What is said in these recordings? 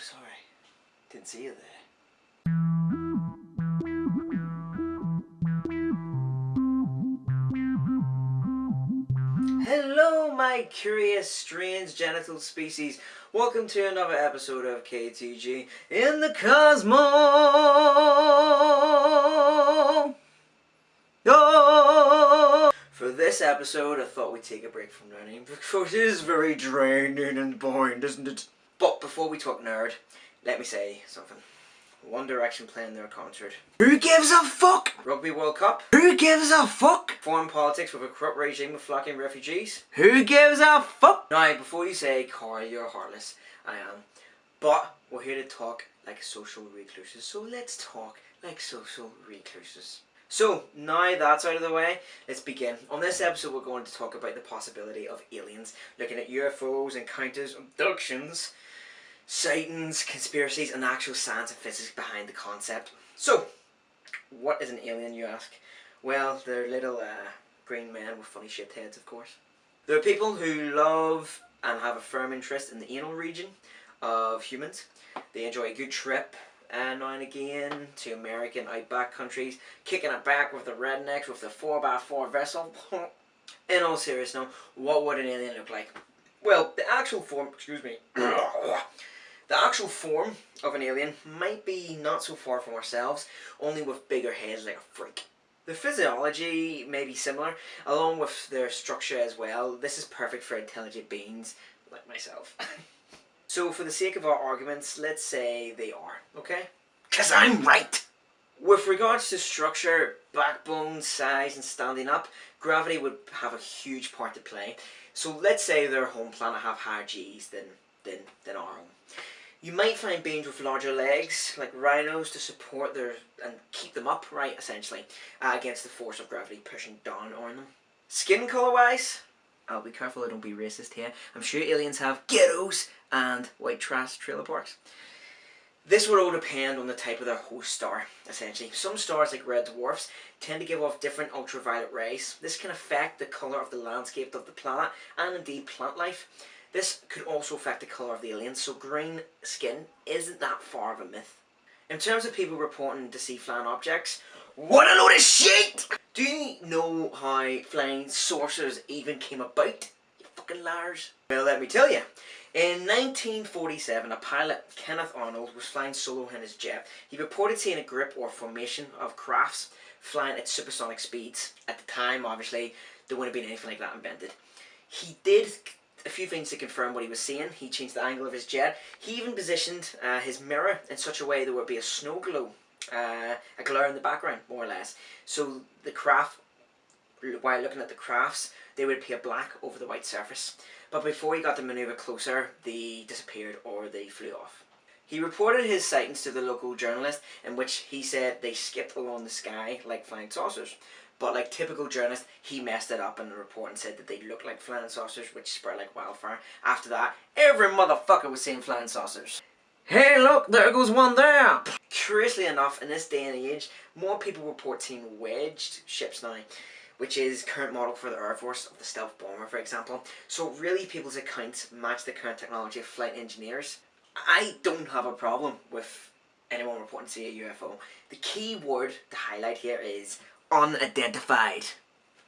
sorry. Didn't see you there. Hello, my curious, strange genital species. Welcome to another episode of KTG in the Cosmos. Oh! For this episode, I thought we'd take a break from learning because it is very draining and boring, isn't it? But before we talk nerd, let me say something. One Direction playing their concert. Who gives a fuck? Rugby World Cup. Who gives a fuck? Foreign politics with a corrupt regime of flocking refugees. Who gives a fuck? Now, before you say, Carl, you're heartless, I am. But we're here to talk like social recluses. So let's talk like social recluses. So, now that's out of the way, let's begin. On this episode, we're going to talk about the possibility of aliens, looking at UFOs, encounters, abductions, sightings, conspiracies, and actual science and physics behind the concept. So, what is an alien, you ask? Well, they're little green men with funny shaped heads, of course. They're people who love and have a firm interest in the anal region of humans. They enjoy a good trip now and again to American outback countries, kicking it back with the rednecks with the 4x4 vessel. In all seriousness, what would an alien look like? Well, the actual form, the actual form of an alien might be not so far from ourselves, only with bigger heads like a freak. The physiology may be similar, along with their structure as well. This is perfect for intelligent beings like myself. So for the sake of our arguments, let's say they are, okay? 'Cause I'm right! With regards to structure, backbone, size and standing up, gravity would have a huge part to play. So let's say their home planet have higher G's than our home. You might find beings with larger legs, like rhinos, to support their and keep them upright, essentially, against the force of gravity pushing down on them. Skin colour wise, I'll be careful I don't be racist here. I'm sure aliens have ghettos and white trash trailer parks. This would all depend on the type of their host star, essentially. Some stars, like red dwarfs, tend to give off different ultraviolet rays. This can affect the colour of the landscape of the planet and indeed plant life. This could also affect the colour of the aliens, so green skin isn't that far of a myth. In terms of people reporting to see flying objects, what a load of shit! Do you know how flying saucers even came about? You fucking liars. Well, let me tell you. In 1947, a pilot, Kenneth Arnold, was flying solo in his jet. He reported seeing a group or formation of crafts flying at supersonic speeds. At the time, obviously, there wouldn't have been anything like that invented. He did a few things to confirm what he was seeing. He changed the angle of his jet. He even positioned his mirror in such a way there would be a snow glow, a glare in the background, more or less. So the craft, while looking at the crafts, they would appear black over the white surface. But before he got to manoeuvre closer, they disappeared or they flew off. He reported his sightings to the local journalist, in which he said they skipped along the sky like flying saucers. But like typical journalist, he messed it up in the report and said that they looked like flying saucers, which spread like wildfire. After that, every motherfucker was saying flying saucers. Hey look, there goes one there! Curiously enough, in this day and age, more people report seeing wedged ships now, which is current model for the Air Force of the stealth bomber, for example. So really, people's accounts match the current technology of flight engineers. I don't have a problem with anyone reporting to see a UFO. The key word to highlight here is unidentified.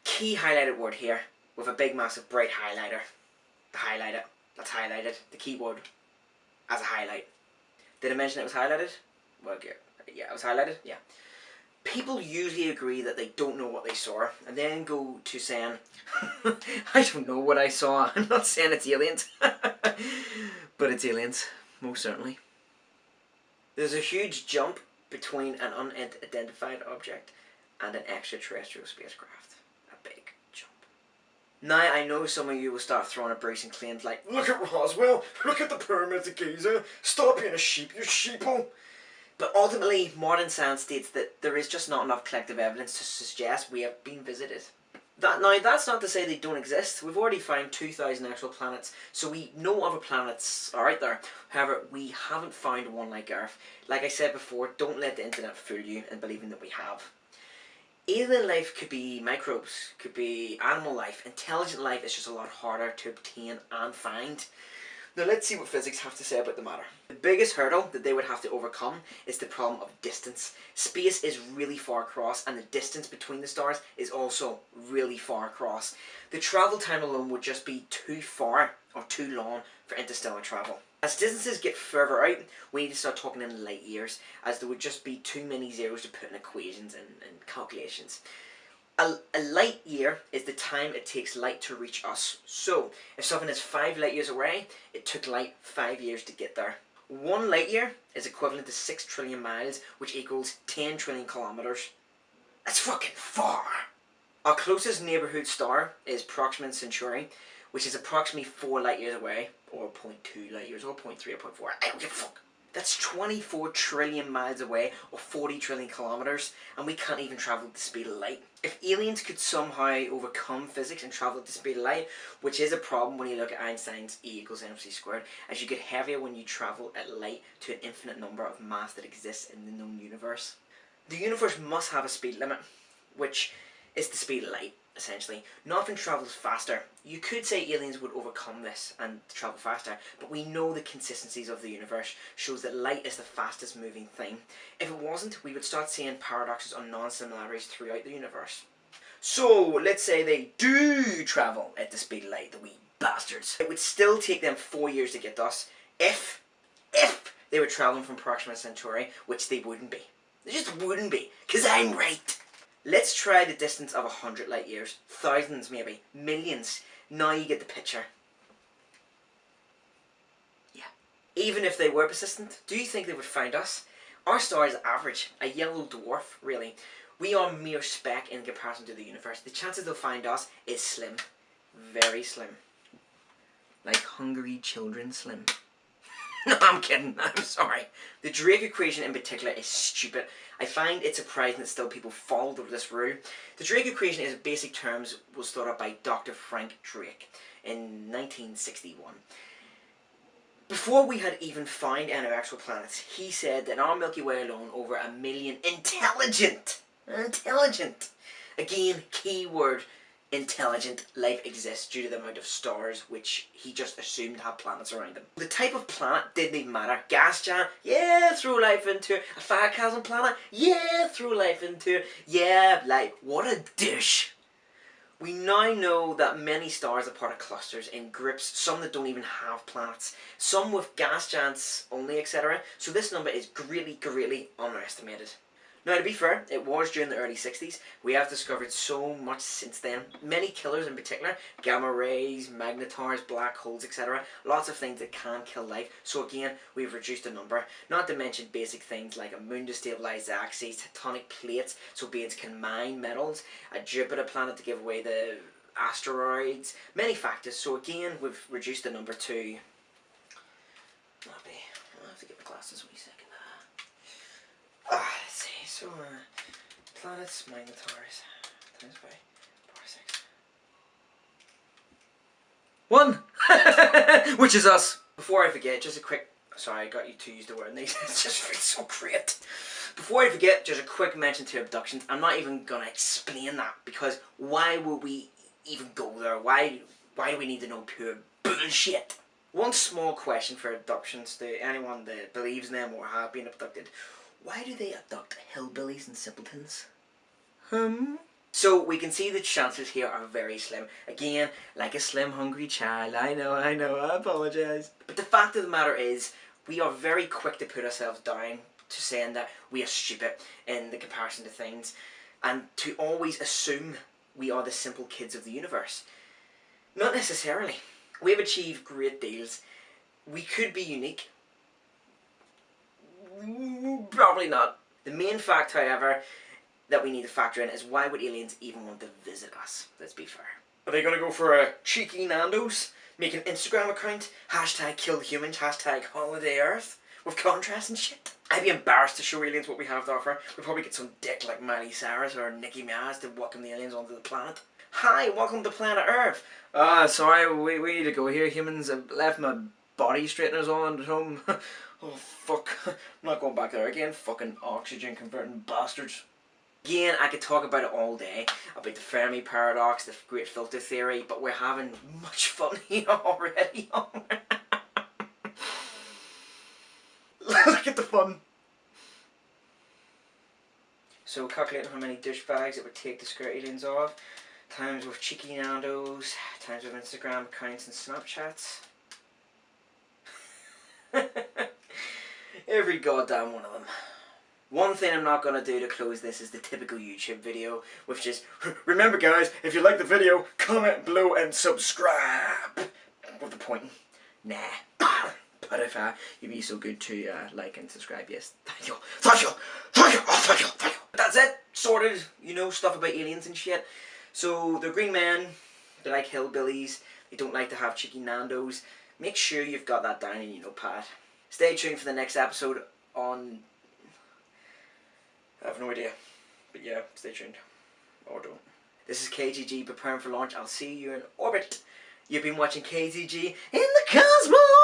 Key highlighted word here, with a big massive bright highlighter. The highlighter, that's highlighted. The key word as a highlight. Did I mention it was highlighted? Well, yeah, it was highlighted, yeah. People usually agree that they don't know what they saw, and then go to saying, I don't know what I saw. I'm not saying it's aliens. But it's aliens, most certainly. There's a huge jump between an unidentified object and an extraterrestrial spacecraft. A big jump. Now, I know some of you will start throwing embracing claims like, look at Roswell, look at the pyramids of Giza, stop being a sheep, you sheeple. But ultimately, modern science states that there is just not enough collective evidence to suggest we have been visited. Now, that's not to say they don't exist. We've already found 2,000 actual planets, so we know other planets are out there. However, we haven't found one like Earth. Like I said before, don't let the internet fool you in believing that we have. Alien life could be microbes, could be animal life. Intelligent life is just a lot harder to obtain and find. Now let's see what physics have to say about the matter. The biggest hurdle that they would have to overcome is the problem of distance. Space is really far across, and the distance between the stars is also really far across. The travel time alone would just be too far or too long for interstellar travel. As distances get further out, we need to start talking in light years, as there would just be too many zeros to put in equations and calculations. A light year is the time it takes light to reach us. So, if something is 5 light years away, it took light 5 years to get there. 1 light year is equivalent to 6 trillion miles, which equals 10 trillion kilometers. That's fucking far! Our closest neighborhood star is Proxima Centauri, which is approximately 4 light years away, or 0.2 light years, or 0.3 or 0.4. I don't give a fuck. That's 24 trillion miles away, or 40 trillion kilometers, and we can't even travel at the speed of light. If aliens could somehow overcome physics and travel at the speed of light, which is a problem when you look at Einstein's E equals mc squared, as you get heavier when you travel at light to an infinite number of mass that exists in the known universe. The universe must have a speed limit, which is the speed of light, essentially. Nothing travels faster. You could say aliens would overcome this and travel faster, but we know the consistencies of the universe shows that light is the fastest moving thing. If it wasn't, we would start seeing paradoxes or non-similarities throughout the universe. So, let's say they do travel at the speed of light, the wee bastards. It would still take them 4 years to get to us, if they were travelling from Proxima Centauri, which they wouldn't be. They just wouldn't be, because I'm right. Let's try the distance of 100 light years. Thousands maybe. Millions. Now you get the picture. Yeah. Even if they were persistent, do you think they would find us? Our star is average. A yellow dwarf, really. We are a mere speck in comparison to the universe. The chances they'll find us is slim. Very slim. Like hungry children slim. No, I'm kidding. I'm sorry. The Drake equation in particular is stupid. I find it surprising that still people follow this rule. The Drake equation in basic terms was thought up by Dr. Frank Drake in 1961. Before we had even found any exoplanets, he said that in our Milky Way alone, over 1 million intelligent, again, keyword, intelligent life exists due to the amount of stars which he just assumed had planets around them. The type of planet didn't even matter. Gas giant, yeah, throw life into it. A fire chasm planet, yeah, throw life into it. Yeah, like, what a douche. We now know that many stars are part of clusters in groups, some that don't even have planets, some with gas giants only, etc. So this number is greatly underestimated. Now, to be fair, it was during the early 60s. We have discovered so much since then. Many killers in particular, gamma rays, magnetars, black holes, etc. Lots of things that can kill life. So again, we've reduced the number. Not to mention basic things like a moon to stabilize the axes, tectonic plates so beings can mine metals, a Jupiter planet to give away the asteroids, many factors. So again, we've reduced the number to... I'll have to get my glasses a wee second. Let's see, so planets, magnetars, times by power 6. 1! Which is us. Before I forget, just a quick... Sorry, I got you to use the word nice. It just feels so great. Before I forget, just a quick mention to abductions. I'm not even going to explain that, because why would we even go there? Why do we need to know pure bullshit? One small question for abductions to anyone that believes in them or have been abducted. Why do they abduct hillbillies and simpletons? So we can see the chances here are very slim. Again, like a slim hungry child. I know, I apologise. But the fact of the matter is, we are very quick to put ourselves down to saying that we are stupid in the comparison to things, and to always assume we are the simple kids of the universe. Not necessarily. We have achieved great deals. We could be unique. Probably not. The main fact, however, that we need to factor in is why would aliens even want to visit us? Let's be fair. Are they going to go for a cheeky Nando's? Make an Instagram account? Hashtag kill humans, hashtag holiday earth? With contrast and shit? I'd be embarrassed to show aliens what we have to offer. We'd probably get some dick like Miley Cyrus or Nicki Minaj to welcome the aliens onto the planet. Hi, welcome to planet Earth. Sorry, we need to go here. Humans have left my body straighteners on at home. Oh fuck, I'm not going back there again, fucking oxygen converting bastards. Again, I could talk about it all day, about the Fermi paradox, the great filter theory, but we're having much fun here already. get the fun. So calculating how many douchebags it would take to scare aliens off, times with cheeky nandos, times with Instagram accounts and Snapchats. Every goddamn one of them. One thing I'm not going to do to close this is the typical YouTube video, which is, remember guys, if you like the video, comment below and subscribe. With the point, nah. But if you'd be so good to like and subscribe, yes. Thank you. Thank you. Thank you. Oh, thank you. Thank you. That's it. Sorted. You know, stuff about aliens and shit. So, they're green men. They like hillbillies. They don't like to have cheeky nandos. Make sure you've got that down in your notepad. Stay tuned for the next episode on... I have no idea. But yeah, stay tuned. Or don't. This is KGG preparing for launch. I'll see you in orbit. You've been watching KGG in the cosmos.